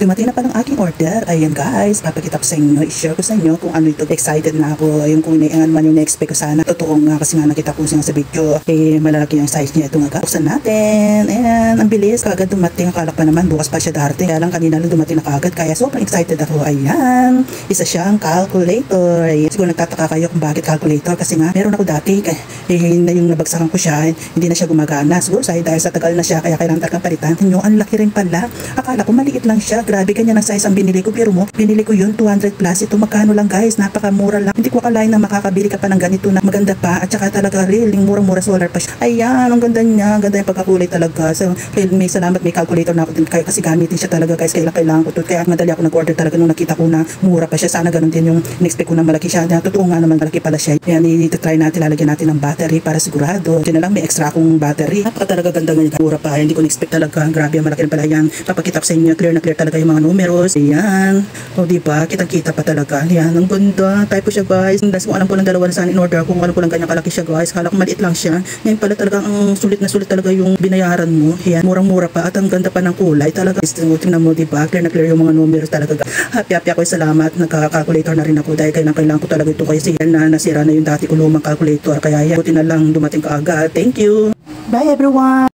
Dumating na palang aking order. Ayan guys, papakita ko sa inyo, i-share ko sa inyo kung ano ito. Excited na ako. Yung kung ano man yung na-expect ko sana. Totoo nga kasi nga nakita ko siya sa video. Malalaki yung size niya. Ito nga. Buksan natin. Ayan, ang bilis. Kagad dumating. Akala pa naman bukas pa siya darating. Kaya lang kanina lang dumating na kagad. Kaya sobrang excited ako. Ayan. Isa siyang calculator. Ayan. Siguro nagtataka kayo kung bakit calculator. Kasi nga, meron ako dati. Yung nabagsakan ko siya, hindi na siya gumagana. Siguro dahil sa tagal na siya, kaya kailangan talagang palitan. Yung ang laki rin pala. Akala ko maliit lang siya. Grabe, ganyan ang size ang binili ko. Pero mo, binili ko yun 200 plus. Ito magkano lang guys, napakamura lang. Hindi ko akalain na makakabili ka pa ng ganito na maganda pa. At saka talaga really, murang-mura solar pa siya. Ayan, ang ganda niya. Ang ganda yung pagkakulay talaga. So, may salamat, may calculator na ako din kasi gamitin siya talaga guys. Kailangan ko to. Kaya madali ako nag-order talaga nung nakita ko na mura pa siya. Sana ganun din yung in-expect ko na malaki siya. Totoo nga naman, malaki pala siya. Ayan, i-try natin, lalagyan natin ng battery para sigurado. Diyan na lang, may extra akong battery. Napaka talaga ganda nga, mura pa. Hindi ko na-expect talaga. Grabe, malaki na pala yan. Papakita ko sa inyo, clear na clear talaga yung mga numeros. Ayan. O diba, kitang-kita pa talaga. Ayan, ang ganda. Type ko siya guys. Kung alam ko lang dalawa na sana in order, kung alam ko lang ganyan kalaki siya guys. Kala ko maliit lang siya. Ngayon pala talaga ang sulit na sulit talaga yung binayaran mo. Ayan, murang-mura pa at ang ganda pa ng kulay. Talaga, tingnan mo diba, clear na clear yung mga numeros talaga. Happy ako, salamat. Nagka-calculator na rin ako dahil kailangan ko talaga ito kasi yan na nasira na yung dati ko lumang calculator. Kaya yan, buti na lang dumating ka agad. Thank you. Bye everyone.